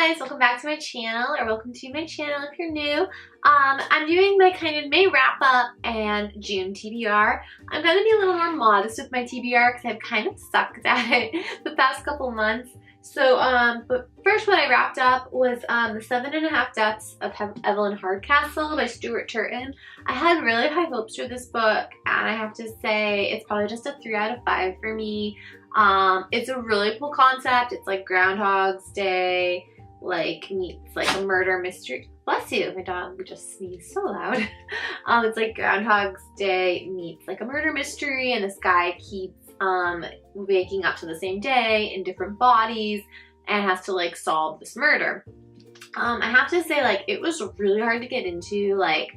guys, welcome back to my channel, or welcome to my channel if you're new. I'm doing my kind of May wrap up and June TBR. I'm going to be a little more modest with my TBR because I've kind of sucked at it the past couple months. So, but first what I wrapped up was the 7.5 Deaths of Evelyn Hardcastle by Stuart Turton. I had really high hopes for this book, and I have to say it's probably just a 3 out of 5 for me. It's a really cool concept. It's like Groundhog's Day, like meets like a murder mystery. Bless you, my dog just sneezed so loud. It's like Groundhog's Day meets like a murder mystery, and this guy keeps waking up to the same day in different bodies and has to like solve this murder. I have to say, like, it was really hard to get into. Like,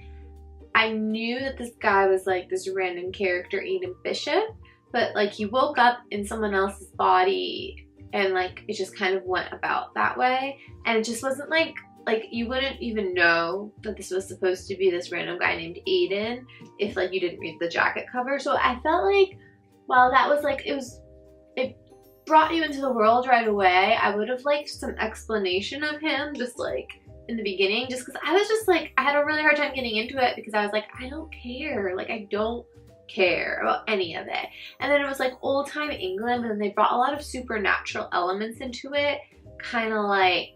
I knew that this guy was like this random character, Aiden Bishop, but like he woke up in someone else's body and like it just kind of went about that way, and it just wasn't like you wouldn't even know that this was supposed to be this random guy named Aiden if like you didn't read the jacket cover. So I felt like, well, that was like, it brought you into the world right away. I would have liked some explanation of him just like in the beginning, just because I was just like, I had a really hard time getting into it because I was like, I don't care. Like, I don't care about any of it. And then it was like old time England, and then they brought a lot of supernatural elements into it, kind of like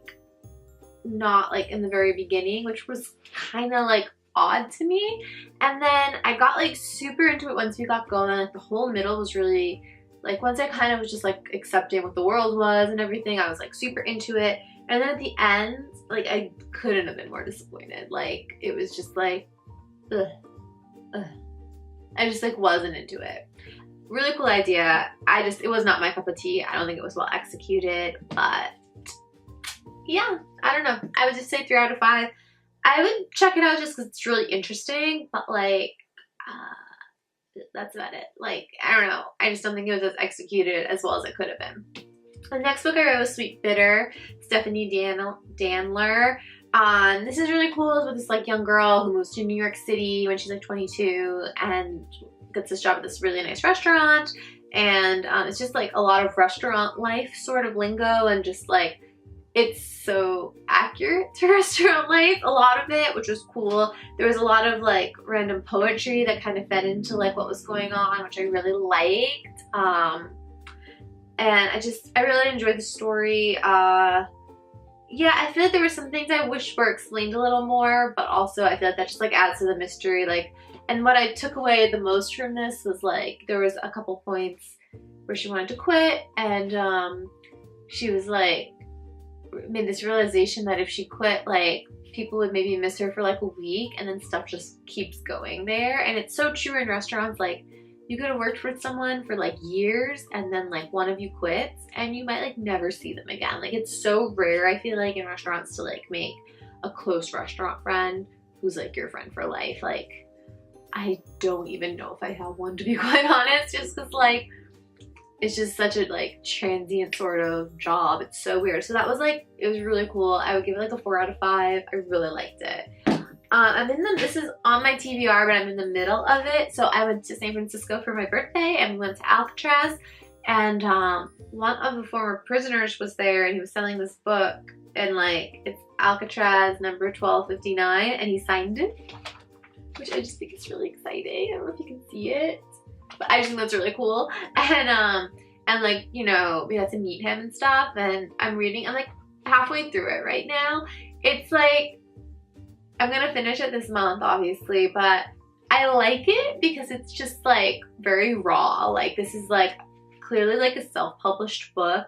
not like in the very beginning, which was kind of like odd to me. And then I got like super into it once we got going. Like the whole middle was really like, once I kind of was just like accepting what the world was and everything, I was like super into it. And then at the end, like, I couldn't have been more disappointed. Like, it was just like, ugh. I just like wasn't into it. Really cool idea. It was not my cup of tea. I don't think it was well executed, but yeah, I don't know. I would just say 3 out of 5. I would check it out just because it's really interesting, but like, that's about it. Like, I don't know. I just don't think it was as executed as well as it could have been. The next book I read was Sweetbitter, Stephanie Danler. This is really cool. It's with this like young girl who moves to New York City when she's like 22 and gets this job at this really nice restaurant. And it's just like a lot of restaurant life sort of lingo, and just like, it's so accurate to restaurant life, a lot of it, which was cool. There was a lot of like random poetry that kind of fed into like what was going on, which I really liked. And I really enjoyed the story. Yeah, I feel like there were some things I wish were explained a little more, but also I feel like that just like adds to the mystery. Like, and what I took away the most from this was like, there was a couple points where she wanted to quit, and she was like, made this realization that if she quit, like, people would maybe miss her for like a week, and then stuff just keeps going there. And it's so true in restaurants. Like, you could have worked with someone for like years, and then like one of you quits and you might like never see them again. Like, it's so rare, I feel like, in restaurants to like make a close restaurant friend who's like your friend for life. Like, I don't even know if I have one, to be quite honest, just because like, it's just such a like transient sort of job. It's so weird. So that was like, it was really cool. I would give it like a 4 out of 5. I really liked it. This is on my TBR, but I'm in the middle of it. So I went to San Francisco for my birthday, and we went to Alcatraz, and one of the former prisoners was there, and he was selling this book, and like, it's Alcatraz number 1259, and he signed it, which I just think is really exciting. I don't know if you can see it, but I just think that's really cool. And like, you know, we had to meet him and stuff, and I'm like halfway through it right now. It's like, I'm gonna finish it this month, obviously, but I like it because it's just like very raw. Like, this is like clearly like a self-published book,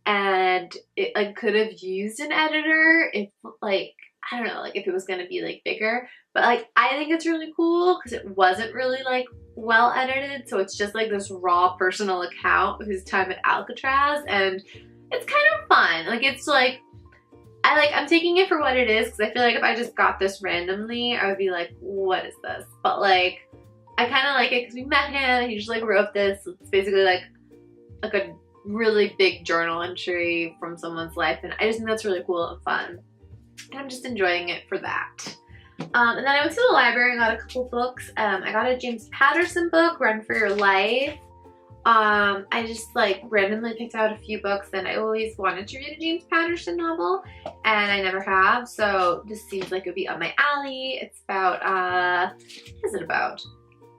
and it like could have used an editor if like, I don't know, like if it was gonna be like bigger. But like, I think it's really cool because it wasn't really like well edited, so it's just like this raw personal account of his time at Alcatraz, and it's kind of fun. Like, it's like, I'm taking it for what it is, because I feel like if I just got this randomly, I would be like, what is this? But like, I kind of like it because we met him, and he just like wrote this. It's basically like a really big journal entry from someone's life, and I just think that's really cool and fun. And I'm just enjoying it for that. And then I went to the library and got a couple books. I got a James Patterson book, Run for Your Life. I just like randomly picked out a few books, and I always wanted to read a James Patterson novel and I never have, so this seems like it would be up my alley. It's about, what is it about?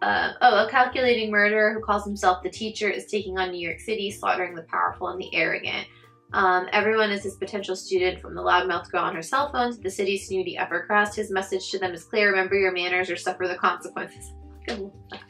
A calculating murderer who calls himself the teacher is taking on New York City, slaughtering the powerful and the arrogant. Everyone is his potential student, from the loudmouth girl on her cell phone to the city's snooty upper crust. His message to them is clear: remember your manners or suffer the consequences. I love that.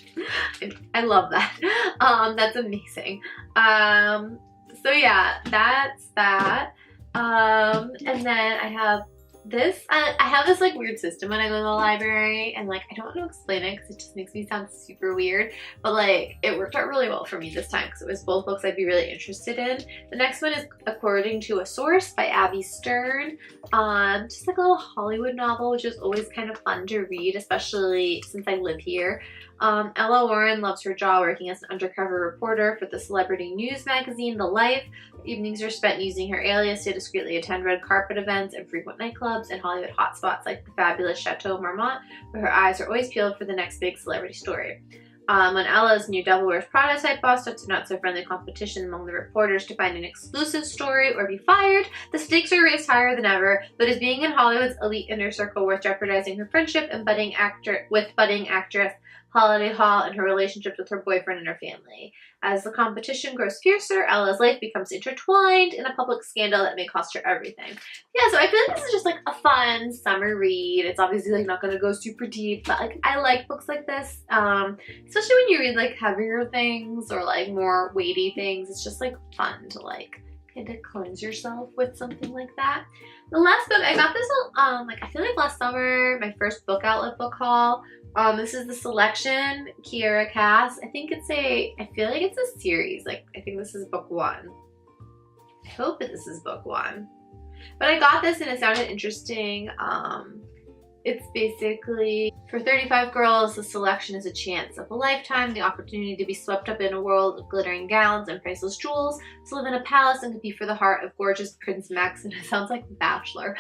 I love that. That's amazing. So yeah, that's that. And then I have this. I have this like weird system when I go to the library, and like I don't want to explain it because it just makes me sound super weird, but like it worked out really well for me this time because it was both books I'd be really interested in. The next one is According to a Source by Abby Stern. Just like a little Hollywood novel, which is always kind of fun to read, especially since I live here. Ella Warren loves her job working as an undercover reporter for the celebrity news magazine The Life. Evenings are spent using her alias to discreetly attend red carpet events and frequent nightclubs and Hollywood hotspots like the fabulous Chateau Marmont, where her eyes are always peeled for the next big celebrity story. When Ella's new Devil Wears Prada type boss starts a not-so-friendly competition among the reporters to find an exclusive story or be fired, the stakes are raised higher than ever. But is being in Hollywood's elite inner circle worth jeopardizing her friendship and budding actress Holiday Hall and her relationships with her boyfriend and her family? As the competition grows fiercer, Ella's life becomes intertwined in a public scandal that may cost her everything. Yeah, so I feel like this is just like a fun summer read. It's obviously like not gonna go super deep, but like I like books like this, especially when you read like heavier things or like more weighty things. It's just like fun to like kind of cleanse yourself with something like that. The last book, I got this like I feel like last summer, my first book outlet book haul. This is The Selection, Kiera Cass. I feel like it's a series. Like, I think this is book 1. I hope that this is book 1. But I got this and it sounded interesting. It's basically, for 35 girls, the selection is a chance of a lifetime, the opportunity to be swept up in a world of glittering gowns and priceless jewels, to live in a palace and compete for the heart of gorgeous Prince Max. And it sounds like The Bachelor.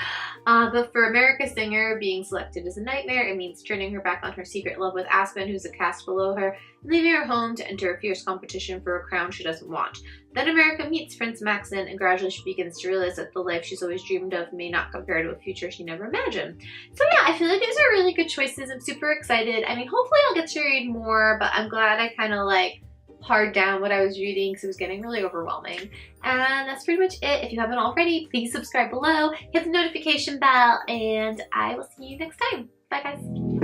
But for America's Singer, being selected is a nightmare. It means turning her back on her secret love with Aspen, who's a caste below her, and leaving her home to enter a fierce competition for a crown she doesn't want. Then America meets Prince Maxon, and gradually she begins to realize that the life she's always dreamed of may not compare to a future she never imagined. So yeah, I feel like these are really good choices. I'm super excited. I mean, hopefully I'll get to read more, but I'm glad I kind of like pared down what I was reading because it was getting really overwhelming. And that's pretty much it. If you haven't already, please subscribe below, hit the notification bell, and I will see you next time. Bye guys.